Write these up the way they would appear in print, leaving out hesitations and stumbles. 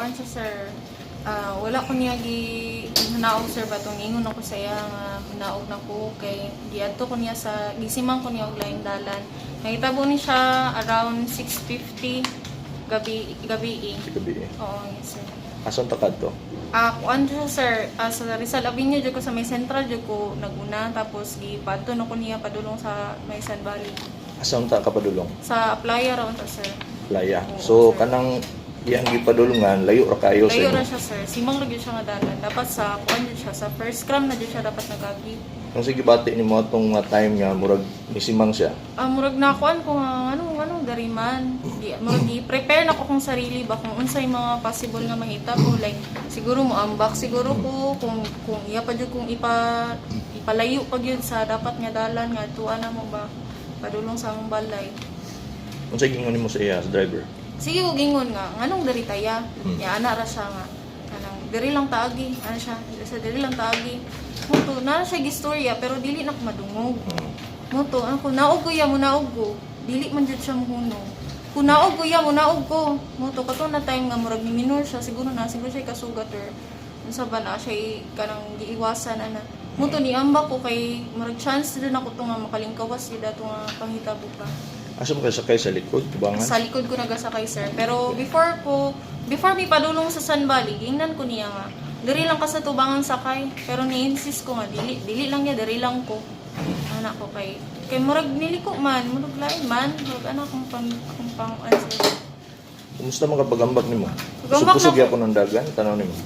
kuan siya sir. Wala ko niya hinaog sir ba tong ingon ako sa iya nga hinaog na ko kay giadto ko niya sa gisimang ko niya og laing dalan. Nahitabo ni siya around 6:50 gabi. Gabi. Oo, yes sir. Asan takad to? Kuan siya sir, sa Rizal Avenue jud ko sa may Central jud ko naguna tapos gipadto na ko niya padulong sa may San Valley. Asan ta kapadulong? Sa playa raw ta sir. Playa. Oo, So sir. kanang iyang gipadulungan layo ra kayo sa Layo inyo. ra siya sir. Simang ra gyud siya nga dalan. Dapat sa kuan jud siya sa first cram na jud siya dapat nagagi. Kung sige bati nimo atong time nga murag nisimang siya. Murag na kuan ko nga anong dariman. Murag i-prepare na ko kung sarili ba kung unsay mga possible nga mahitabo like siguro mo ambak siguro ko kung iya pa jud kung ipalayo pa gyud sa dapat nga dalan nga tuwa na mo ba padulong sa among balay. Unsa gingon nimo sa iya sa driver? Sige ko gingon nga nganong diri taya. Ya ana ra siya nga kanang diri lang taagi ana siya sa diri lang taagi. Muto na siya gistorya pero dili na ko madungog. Muto ako naog ko ya mo naog ko. Dili man jud siya mohunong. Kung naog ko ya mo naog ko. Muto kato na time nga murag ni minor siya siguro siya kasugat or unsa ba na siya kanang giiwasan ana. Muto ni amba ko kay murag chance din ako to nga makalingkawas gid ato nga panghitabo pa. Asa mo kayo sakay sa likod tubangan? Sa likod ko nagasakay sir. Pero before mi padulong sa San Valley, gingnan ko niya nga. Diri lang ka sa tubangan sakay. Pero ni-insist ko nga dili lang niya, diri lang ko. Anak ko kay murag niliko man, murag lain man, murag anak kong pang answer. Kumusta man kapag-ambak nimo? Pag-ambak Pusog na- gyapon ang dagan tanaw nimo.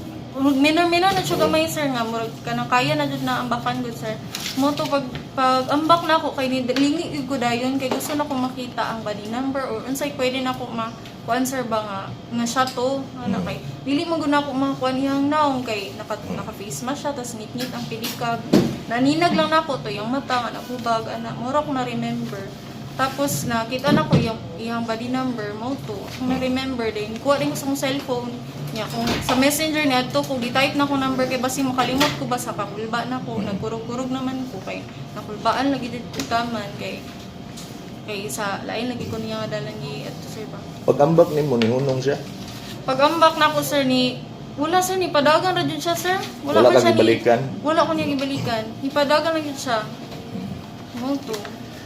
Murag minor na siya gamay sir nga murag kanang kaya na jud na ambakan gud sir. Mo to pag ambak na ako kay lingi ko dayon kay gusto na ko makita ang body number or unsay pwede na ko kuan sir ba nga siya to ana kay dili man gud na ako makuan iyang naong kay naka face mask siya tas nitnit ang pilikab. Naninag lang nako to yung mata nga nakubag ana mura ko na remember. Tapos nakita na ko yung body number mo to. Kung na-remember din, kuha din ko sa akong cellphone. Nya kung sa messenger niya to ko gi-type na ko number kay basi makalimot ko ba sa kakulba na ko, nagkurog-kurog naman ko kay nakulbaan lagi did ko taman kay sa lain lagi ko niya nga dalan gi ato sir ba. Pag-ambak nimo nihunong siya. Pag-ambak na ko sir ni wala sir ni padagan ra jud siya sir. Wala pa ka siya gibalikan? Wala ko niya gibalikan. Ni padagan lang jud siya. Mo to.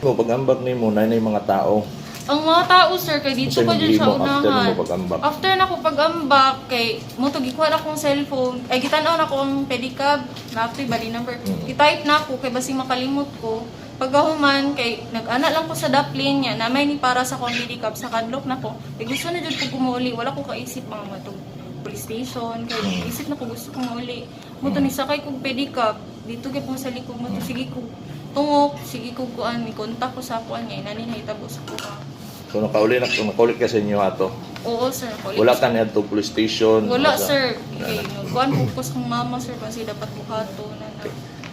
Mo pag-ambak nimo nay mga tao. Ang mga tao sir kay dito Unsa pa dyan sa nahimo after unahan. mo pag-ambak? After na ko pag-ambak kay mo to gikuha na akong cellphone. Ay gitan-aw na ko ang pedicab na after body number. Gi-type na ko kay basing makalimot ko. Paggahuman kay nag-ana lang ko sa daplin niya na may ni para sa kong pedicab sa kadlok na ko. Kay gusto na jud ko kumuli, wala ko kaisip mga matug police station kay isip na ko gusto kong uli. Mo to ni sakay kog pedicab dito gyud po sa likod mo to sige ko tungok, sige ko kuan mi kontak ko sa kuan niya inani nahitabo sa kuha. So nakaulit ka sa inyo ato. Oo, sir. Kulit. Wala ka na to police station. Wala, sir. Okay, kuan focus kong mama, sir, kasi dapat buhato na.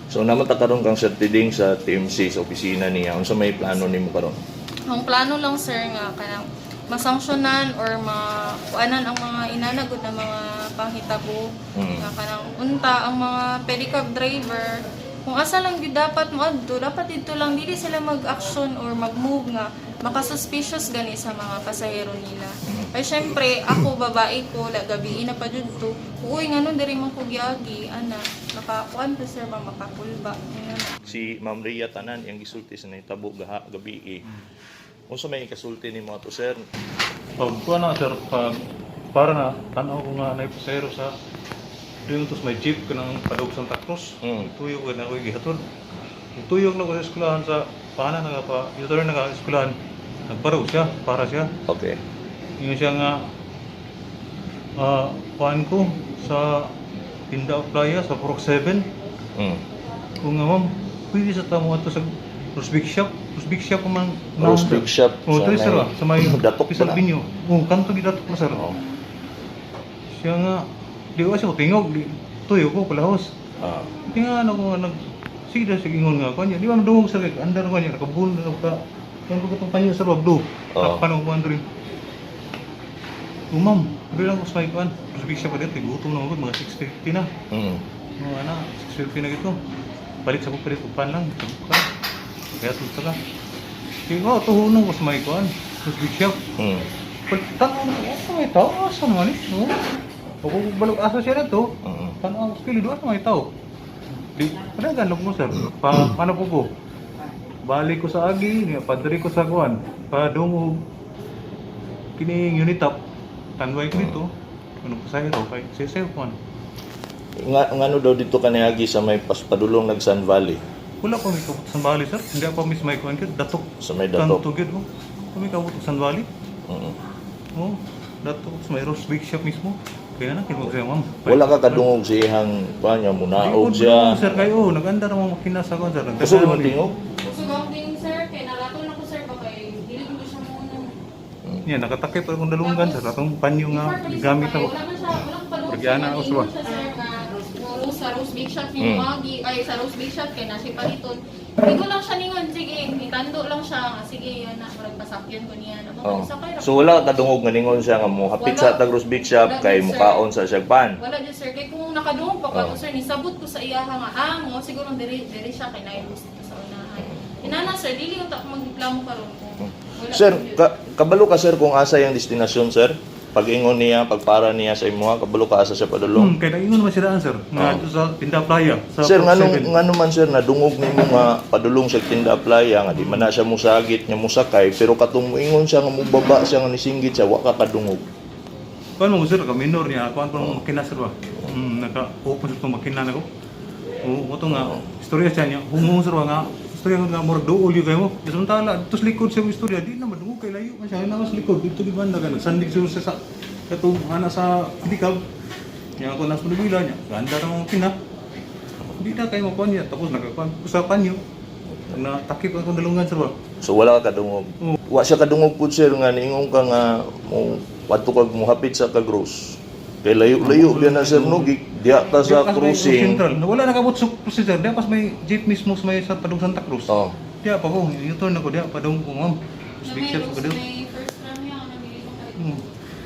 So naman ta karon kang certiding sa TMC sa opisina niya. Unsa may plano nimo karon? Ang plano lang, sir, nga kanang masanksyonan or kuanan ang mga inanagod na mga panghitabo. Nga kanang unta ang mga pedicab driver. Kung asa lang gyud dapat mo adto, dapat dito lang dili sila mag-action or mag-move nga makasuspicious gani sa mga pasahero nila. Ay syempre, ako babae ko, gabi na pa jud to. Uy, ngano diri man ko giagi, ana, nakakuan pa sir ba makakulba. Si Ma'am Ria tanan yang gisulti sa nahitabo gabi. Unsa may kasulti nimo ato sir? Kuha na sir, para na tanaw ko nga na pasero sa doon tos may jeep ka ng padug Santa Cruz. Tuyok ka na ako gihatod. Tuyok na ko sa eskwelahan sa paana na nga pa, yutor na nga eskwelahan. Nagparaw siya, para siya. Okay. Yung siya nga, paan ko sa Pindao Playa, sa Purok 7. Kung nga ma'am, pwede sa tamo ato sa Rosbig Shop. Rosbig Shop man. Rosbig Shop. Oo, ito sir, sa may Datok Pisag pala. Binyo. Oo, kanto gidatok na sir. Oo. Siya nga, di ko siya tingog, tuyo ko palahos. Ah. Tinga ano ko sige daw sige ingon nga ko niya. Di ba madungog sa kay andar ko niya nakabul na ka. Kan ko itong panyo sa loob do. Oo. Paano ko andrin. Umam, bilang ko sa ikuan. Rosbig siya pa dito, gutom na mga 6:50 na. Mga ana, 6:50 na gito. Balik sa palit upan lang, bukan. Kaya tulta ka. Sige ko, tuhunong ko sa ikuan. Rosbig siya. Pagtanong ko, may tao sa naman eh. O kung balog asa siya na to, Mm. tanaw kilo doon may tao. Di, padagan lang mo sir. Paano po ko? Balik ko sa agi, niya padri ko sa kuan. Padungog kining unitap. Tanway ko dito. Ano pa sa ito kay sisayo kuan. Ngano daw dito kaniyagi sa may padulong nag Sun Valley Wala pa may kabut sa Bali sir. Hindi pa miss may kuan kid datok. sa may datok. Kanto gid mo. Kami kabut sa Bali. Mm. Oh, datok sa may Rose Big Shop mismo. Kaya na kinmo siya ma'am. Wala ka kadungog sa ihang kuan niya munaog siya. Sir kayo, naganda ra mo makina sa kuan sir. Gusto mo tingog? So, gawin sir, kay nalato na ko sir, baka dili ko siya muna. Yan, nakatakip pa akong dalunggan sir. Atong panyo nga gamit ako. Wala man siya, walang palong Pagyana ako sa siya sir, sa Rose Big Shot ni Mm. Magi, ay sa Rose Big Shot kay nasi paliton. Hindi lang siya ningon, sige, itando lang siya, nga, sige, yan na, marag pasakyan ko niya. Oh. So wala ka kadungog nga ningon siya nga mo hapit sa Tagros Big Shop kay mukaon sa Shagpan. Wala dyan sir, kay kung nakadungog pa Oh. ko sir, nisabot ko sa iya nga amo, siguro diri siya kay naibus ko sa unahan. Inana sir, dili ko ta magreklamo karon ko. Wala Sir, ko- kabalo ka sir kung asa yung destinasyon sir? Pag-ingon niya, pagpara niya sa imo, kabalo ka asa siya padulong. Kaya nag-ingon naman sila sir. Nga Oh. ito sa Tinda Playa. Sa Sir, Port ngano 7. ngano man sir nadungog nimo nga padulong sa Tinda Playa nga di man na siya musagit nya musakay pero katong moingon siya nga mubaba siya nga nisinggit siya wa ka kadungog. Kuan mo sir, ka minor niya. Kuan pa mo makina sir ba? Naka-open sa makina na ko. Oo, ito nga. Istorya siya niya. Humo sir ba nga. Istorya ko nga murag dool yung kayo mo. Samantala, ito sa likod siya yung istorya. Di na madungog kay layo. Masya na sa likod. Dito di banda ka. Nagsandig siya sa katong ana sa likab. Kaya ako nasa nabila niya. Ganda na mga kina. Hindi na kayo makuha niya. Tapos nagkakuan ko sa panyo. Natakip akong dalungan sir ba? So wala ka kadungog. Oo. Wa siya kadungog pud sir nga niingon ka nga mo wadto kag mohapit sa Tagros. Kay layo-layo biya na sir no diya ta sa Diya pas may cruising. Central. Wala nakabot sa procedure. Diya pas may jeep mismo sa may sa Padong Santa Cruz. Oh. Diya pa ko. U-turn ako diya. Padong ko ma'am. na Big may shot ko rose, diya. may first round niya, nabili ko kayo. Hmm.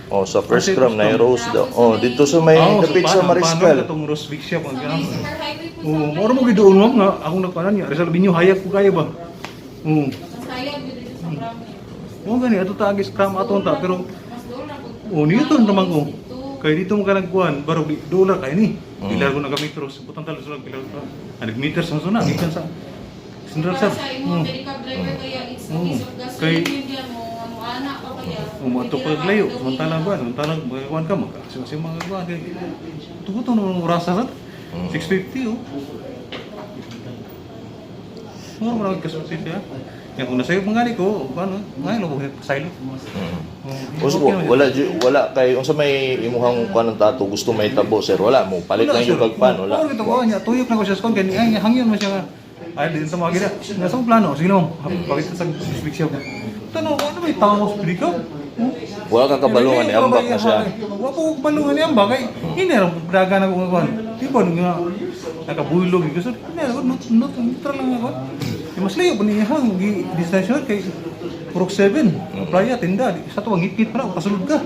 Oh, sa first Kasi cram na gusto- rose daw. Oh, dito sa may kapit sa Paano Mariscal. katong Rose Big Shop ang Sa ganun. may super highway po Oo, sa moro mo gidoon ma'am nga akong nagpanan niya. Rizal Binyo hayag ko kaya ba? Oo. Mas hayag yun dito sa Brownie. Oo gani ato tagis cram aton ta pero Mas doon na po. oh newton naman ko. Kay dito mo ka nagkuhan, baro dolar kay ni. Mm. Pilar ko nagametros, butang talo sa pilar ko. Anig meters sa suna, gikan sa Central Para sir. sa imo, America driver kaya it's a piece of Kay- gasoline yun yan mo, ano anak ka kaya. Umato pa layo, samantalang buwan, samantalang buwan ka, magkakasing mga buwan. Tuguto nung rasa sa 650 oh. Mura mo lang kasulti siya. Yan kung nasa'yo mga ko, ano, ngayon ko silent. Uso wala kay unsa may imuhang kuan ng tato gusto may tabo sir wala mo palit lang yung kagpan wala. Oo, ito ko niya, tuyok na ko siya sa kon, kaya hangyon mo siya nga. Ay, din sa mga gila. Nasa kong plano, sige naman, pakita sa speak siya. Tanong ko, ano ba yung tao mo sa pelikap? Wala ka kabalungan ni ambak na siya. Wala ko kabalungan ni ambak, ay, hindi na daga na ko ngayon. Di ba, nga, nakabulog, gusto, hindi na, neutral lang ako. Mas layo pa niya hang, distansyon kay Purok 7, playa, tinda, sa tuwang ngipit pa na, kasulod ka.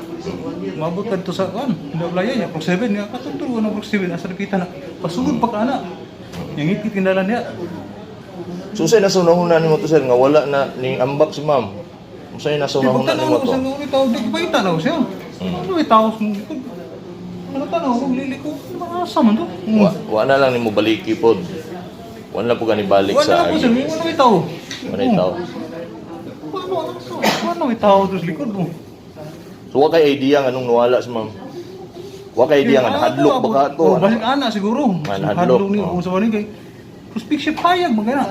Mabot ka dito sa, tinda playa niya, Purok 7, nga, katuturo ng Purok 7, asa napitan na, kasulod pa ka na. Yung ngipit kindalan niya, So say nasunahunan nimo to sir nga wala na ning ambak si ma'am. Unsay nasunahunan pagtanaw nimo ko to? sa mga tao, di ba itanaw siya? Ano may tao sa mga ano tanaw, kung liliko, ano ba asa man to? Wa na lang nimo baliki pod. Wala po gani balik Wala sa na po siya, agi. wala may tao. Wala yung tao. Wala may tao doon sa likod mo. So wa kay idea nga nung nawala si ma'am. Wa kay idea nga nahadlok ba ka to? Oh, balik ana siguro. Nahadlok, Hadlok ni oh. kung sa kay Prospect payag magana.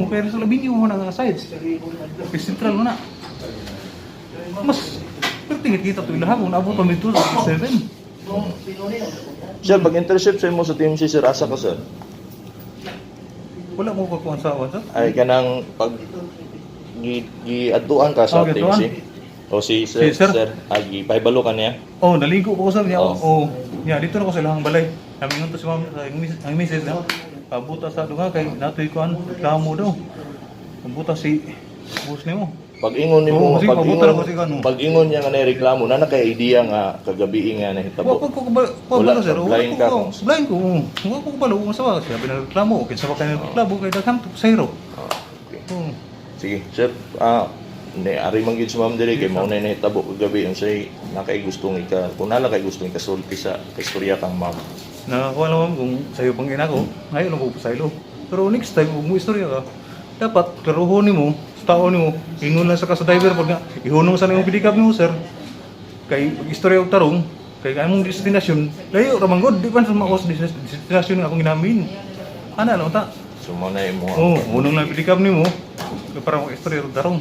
Pero sa labing mo na sides. Kay central mo na. Mas pero tingit kita to ilaha kung naabot pa dito sa 7. Sir, pag intercept sa imo sa team si Sir asa ka sir. Wala mo kakuha sa awan sa. Ay kanang pag giadtuan ka sa Oh, team giadtuan? si o si Sir, Si Sir? Sir agi pahibalo ka niya. Oh, naligo ko sa niya. Oh. Oh. Yeah, dito na ko sa ilang balay. Kami ngunto si ma'am sa ang misis na. Pabuta sa dunga kay natoy ko reklamo daw. Pabuta si boss nimo. Pag ingon Oo, nimo, kasi pabuta lang kasi ano. pag ingon niya nga nareklamo na kay idea nga kagabi nga Wa nahitabo. ko Wala, sir. blind ka kung- Blind ko. Wa ko balo kung sa sabi na reklamo. Kinsa ba kay reklamo kay daghang to zero. Ah, okay. Oh. Sige, sir. ni ari man gyud si ma'am diri kay mao na nahitabo kagabi unsay nakay gustong kung nala kay gustong ikasulti sa istorya kang ma'am. Nakakuha naman kung sa'yo pang ginako, ngayon lang ko pa sa'yo. Pero next time, kung mo istorya ka, dapat klaruhon mo, sa tao mo, ingon lang sa driver pag nga, ihunong sa nang pidikap mo, sir. Kay istorya og tarong, kay among destinasyon, layo ramang god, di pa sa maos destinasyon nga akong ginamin. Ana no ta? So mao na imo. Oh, unong lang pidikap nimo, kay para mo istorya og tarong.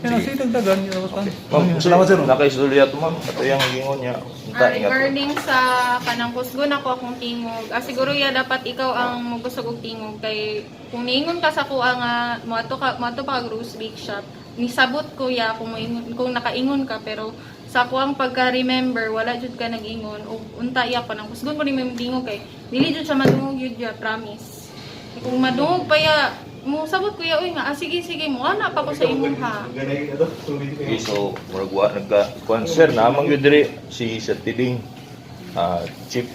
Kaya sige dagdagan niyo tapos Ma'am, salamat sir. Nakaistorya to ma'am, ato yang gingon niya. Unta ingat. Regarding sa kanang kusgon ako akong tingog, siguro ya dapat ikaw ang magusog og tingog kay kung niingon ka sa kuha nga moadto pa kag Rose Bake Shop, nisabot ko ya kung moingon kung nakaingon ka pero sa kuang pagka-remember wala jud ka nag-ingon ug unta iya pa nang kusgon ko ni may tingog kay dili jud sa madungog jud ya, promise. Kung madungog pa ya mo sabot ko ya, uy nga, sige mo ana pa ko sa imong ha. Okay, so murag wa nagka sir namang gyud diri si Sir Tiding, Chief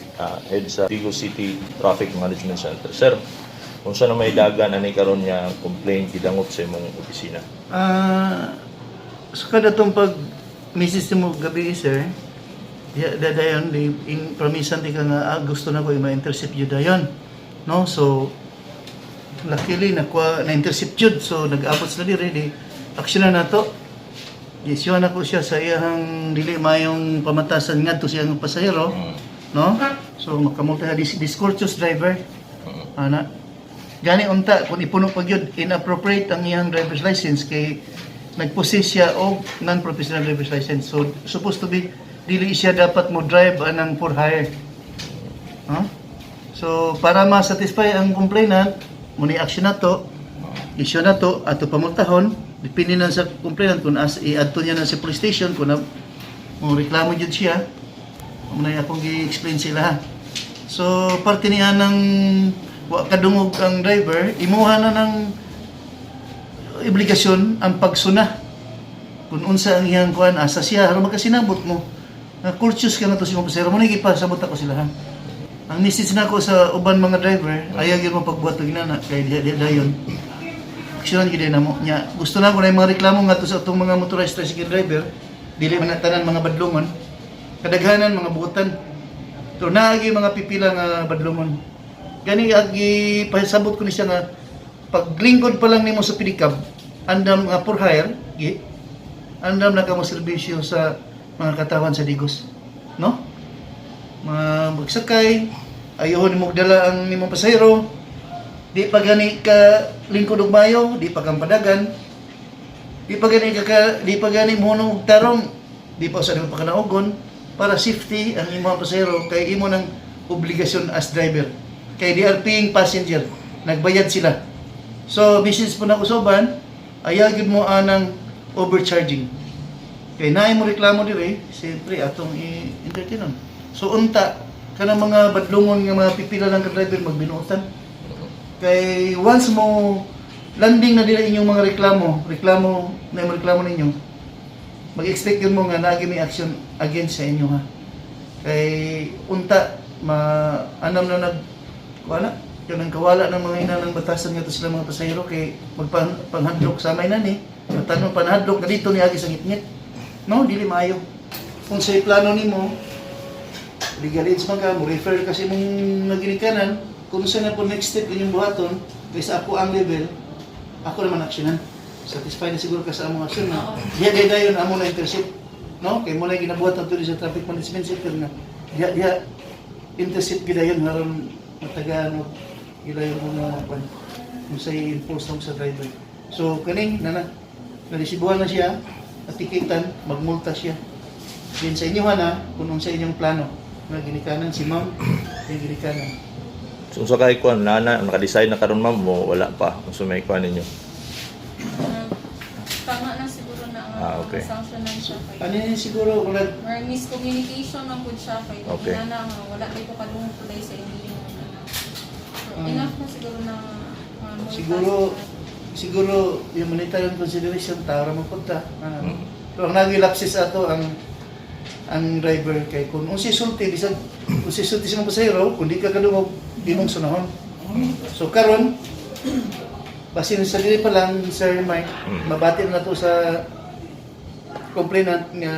Head sa Tigo City Traffic Management Center. Sir, unsa na may dagan ani karon niya complaint gidangot sa imong opisina? So kada tong pag misis mo gabi sir, dadayon in promisan di ka nga gusto na ko i-intercept yun dayon. No? So luckily na-intercept yun. So nag-abot sila di action na to. Isyon ako siya sa iyang dili mayong pamatasan ngadto siyang pasahero. No? So makamulta discourteous driver. Ana. Gani unta kung ipuno pag yun inappropriate ang iyang driver's license kay nagpossess siya og non-professional driver's license. So supposed to be dili siya dapat mo drive anang for hire. Huh? So para ma-satisfy ang complainant, muni action na to, issue na to ato pamultahon, depende na sa complainant kung i-adto niya na sa police station kung mo reklamo jud siya. Muna akong gi-explain sila ha. So parte niya ng wa kadungog ang driver, imuha na ng obligasyon ang pagsuna. Kung unsa ang iyang kuan asa siya aron makasinabot mo. Na courteous ka na to si mga pasahero mo ni gipasabot ako sila ha. Ang message na ako sa uban mga driver, ayaw yun mo pagbuhat og inana kay dayon. Aksyon gid na mo nya. Gusto na ko na yung mga reklamo nga to sa atong mga motorized tricycle driver, dili man tanan mga badlongon. Kadaghanan mga buotan. So naagi mga pipila nga badlongon. Gani agi pasabot ko ni siya nga paglingkod pa lang nimo sa pedicab, andam nga for hire, andam na ka mo serbisyo sa mga katawan sa Digos. No? Magsakay, ayaw mo dala ang nimong pasahero, di pa gani ka lingkod og mayo, di pa kang padagan, di pa gani mo og tarong, di pa sa pa kanaugon para safety ang imong pasahero kay imo ng obligasyon as driver. Kay they are paying passenger, nagbayad sila. So business po na usoban, ayaw gid mo anang overcharging. Kay naay mo reklamo dire, siyempre atong i-entertainon. So unta kanang mga badlongon nga mga pipila lang ka driver magbinuotan. Kay once mo landing na dira inyong mga reklamo na yung reklamo ninyo, mag-expect yun mo nga naagi may action against sa inyo ha. Kay unta anam na kuana kanang kawala ng mga inanang batasan nga to sila mga pasahero kay magpanghadlok sa may nani. Tanong panhadlok na dito ni agi sa ngitngit. No, dili maayo. Kung sa plano nimo legalize man ka, mo refer kasi mong naginikanan, kung saan na po next step inyong buhaton, kaysa ako ang level, ako naman aksyonan. Satisfied na siguro ka sa among aksyon na. Diya dayon amo na intercept. No? Kaya mo na ginabuhat ang tuloy sa traffic management center na. Diya intercept gidayon haron matagaan o gidayon mo na kung sa i-enforce mo sa driver. So kaning naresibuhan na siya, atikitan, magmulta siya. Din sa inyo na, kung sa inyong plano. Mga ginikanan si ma'am, yung ginikanan. So sa kay kuan naka-decide na karon ma'am mo wala pa unsa may kuan ninyo. Tama na siguro na okay. sanctionan siya kay. Ano yun siguro kung Or miscommunication ng good siya kay. Okay. Ina na wala dito kadungog tulay sa inyo. So, enough na siguro na siguro yung monetary consideration tara mo punta. Pero ang nagilapsis ato ang driver kay kung si sulti bisag kung si sulti sa pasahero kung di ka kadungog di mong sunahon. So karon Basin sa dili pa lang, Sir Mike, mabati na to sa complainant nga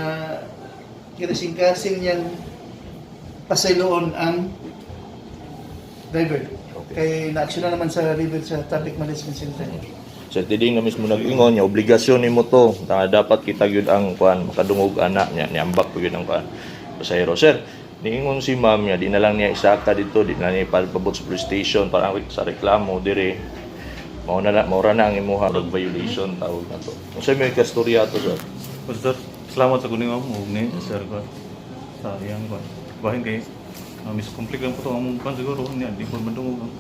kinasing-kasing niyang pasayloon ang driver. Okay. Kay na-action na naman sa river sa traffic management center. Sa tiding na mismo nag-ingon niya, obligasyon nimo to. Dapat kita gyud ang kuan makadungog anak niya, niambak po gyud ang kuan. Pasahero, sir, niingon si ma'am niya, di na lang niya isaka dito, di na niya palpabot sa police station para sa reklamo dire. Maura na ang imuha drug violation tawag na to. Kung sa may kastorya to, sir. Sir, salamat sa kuning mo ni sir ko. Sa iyang ko. Bahin kay miscomplete lang po to ang kan siguro niya di ko madungog ang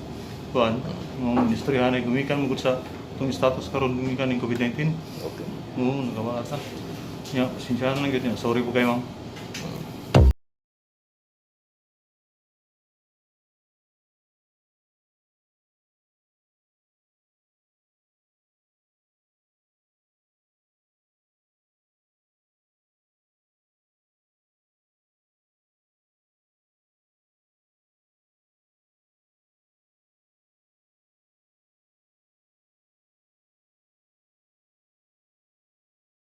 kuan. Ang istorya na gumikan mo gud sa itong status karon gumikan ng COVID-19. Okay. Oo, nagawa ata. Ya, sinsya na lang gid. Sorry po kay ma'am.